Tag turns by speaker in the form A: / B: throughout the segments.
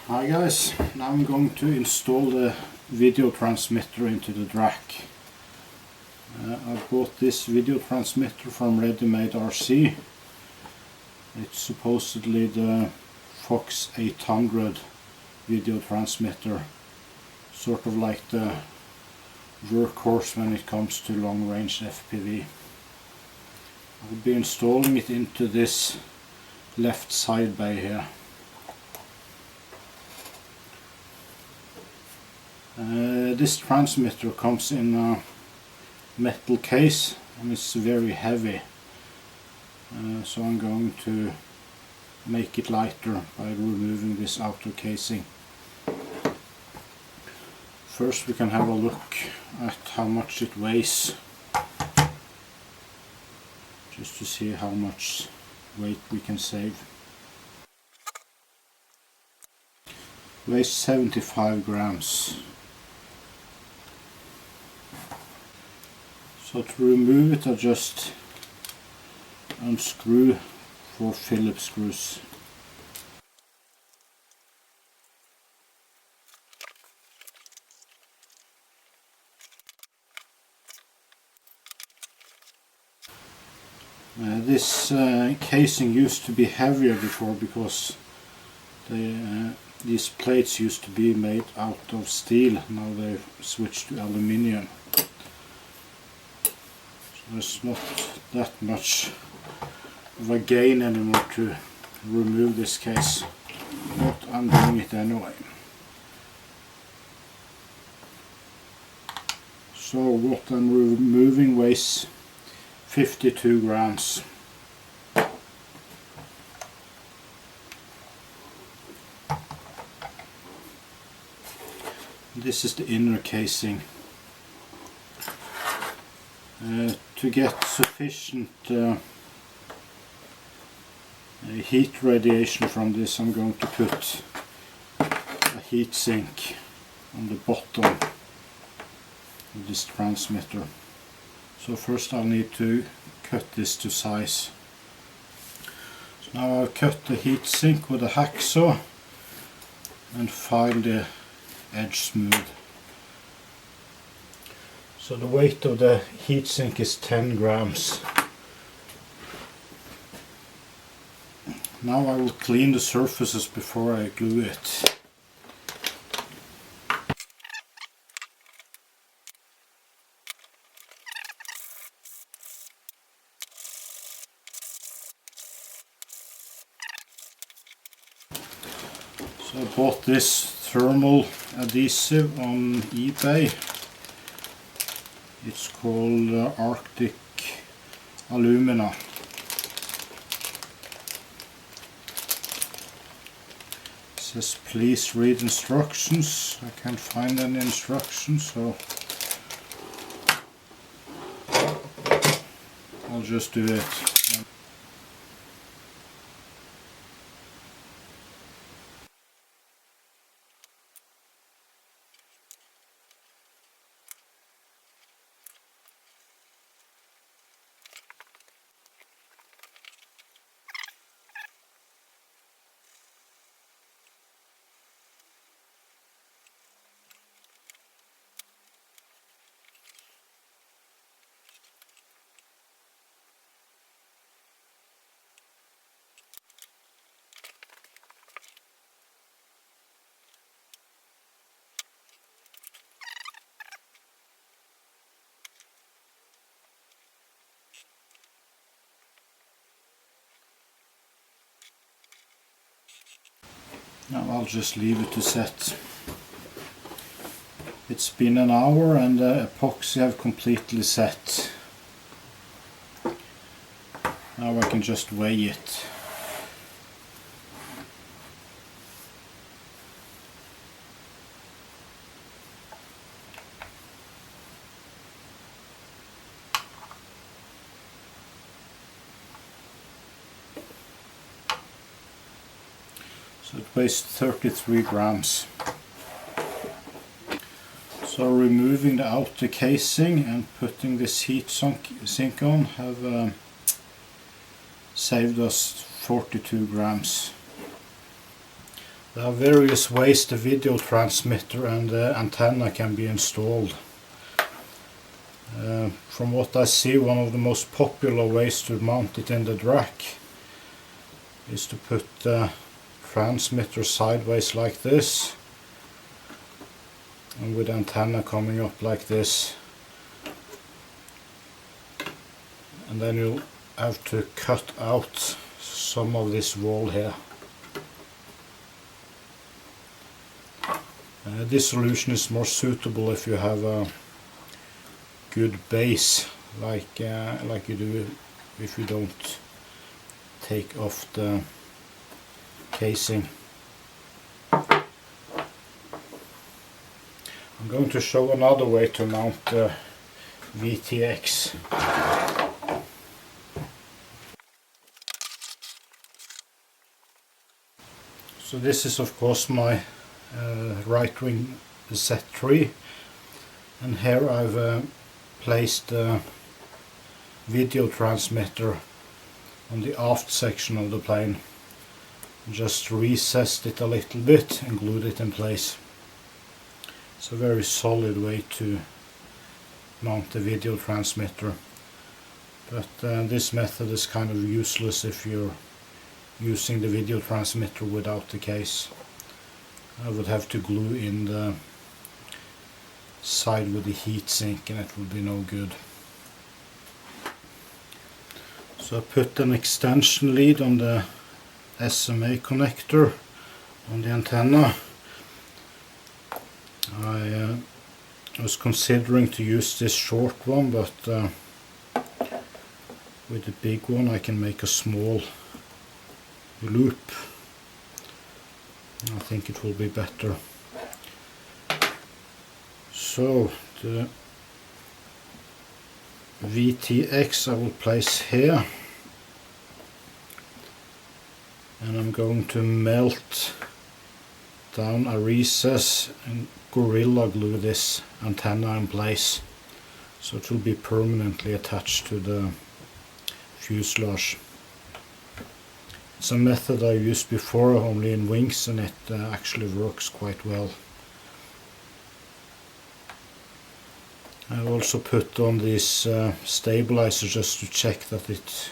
A: Hi guys, now I'm going to install the video transmitter into the Drak. I bought this video transmitter from Ready Made RC. It's supposedly the Fox 800 video transmitter, sort of like the workhorse when it comes to long range FPV. I'll be installing it into this left side bay here. This transmitter comes in a metal case and it's very heavy, so I'm going to make it lighter by removing this outer casing. First we can have a look at how much it weighs, just to see how much weight we can save. Weighs 75 grams. So to remove it, I just unscrew 4 Phillips screws. This casing used to be heavier before because these plates used to be made out of steel. Now they've switched to aluminium. There's not that much of a gain anymore to remove this case, but I'm doing it anyway. So what I'm removing weighs 52 grams. This is the inner casing. To get sufficient heat radiation from this, I'm going to put a heat sink on the bottom of this transmitter. So first I'll need to cut this to size. So now I'll cut the heat sink with a hacksaw and file the edge smooth. So the weight of the heatsink is 10 grams. Now I will clean the surfaces before I glue it. So I bought this thermal adhesive on eBay. It's called Arctic Alumina. It says please read instructions. I can't find any instructions, so I'll just do it. Now I'll just leave it to set. It's been an hour and the epoxy have completely set. Now I can just weigh it. So it weighs 33 grams. So removing the outer casing and putting this heat sink on have saved us 42 grams. There are various ways the video transmitter and the antenna can be installed. From what I see, one of the most popular ways to mount it in the Drak is to put the transmitter sideways like this, and with the antenna coming up like this, and then you'll have to cut out some of this wall here. This solution is more suitable if you have a good base, like you do if you don't take off the casing. I'm going to show another way to mount the VTX. So this is of course my right wing Z3, and here I've placed the video transmitter on the aft section of the plane. Just recessed it a little bit and glued it in place. It's a very solid way to mount the video transmitter, but this method is kind of useless if you're using the video transmitter without the case. I would have to glue in the side with the heatsink and it would be no good. So I put an extension lead on the SMA connector on the antenna. I was considering to use this short one, but with the big one I can make a small loop. I think it will be better. So the VTX I will place here, and I'm going to melt down a recess and Gorilla Glue this antenna in place, so it will be permanently attached to the fuselage. It's a method I used before only in wings, and it actually works quite well. I also put on this stabilizer just to check that it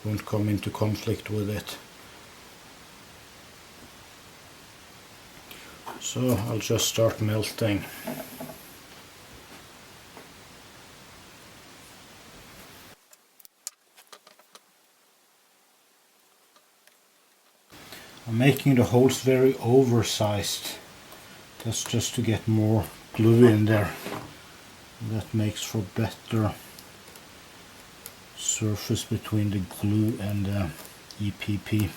A: won't come into conflict with it. So I'll just start melting. I'm making the holes very oversized. That's just to get more glue in there. That makes for better surface between the glue and the EPP.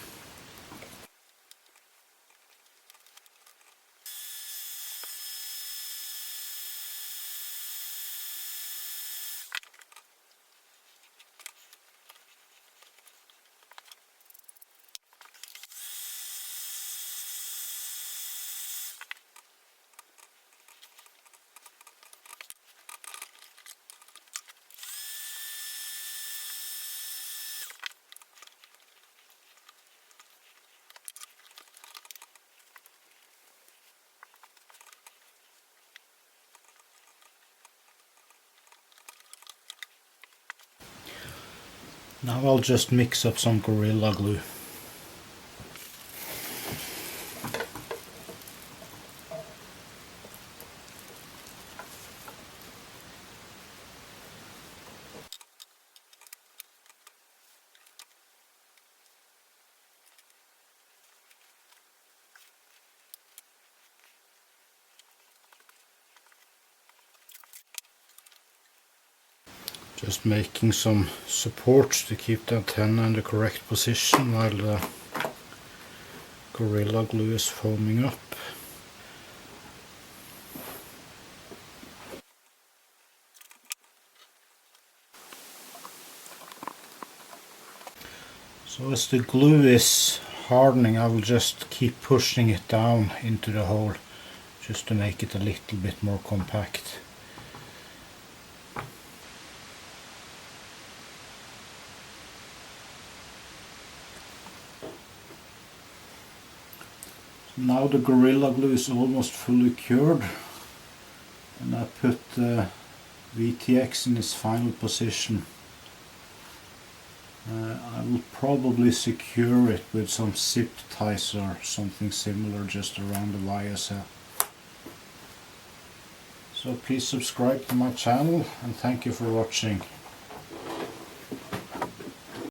A: Now I'll just mix up some Gorilla Glue. Just making some supports to keep the antenna in the correct position while the Gorilla Glue is foaming up. So as the glue is hardening, I will just keep pushing it down into the hole just to make it a little bit more compact. Now the Gorilla Glue is almost fully cured, and I put the VTX in its final position. I will probably secure it with some zip ties or something similar just around the YSL. So please subscribe to my channel and thank you for watching.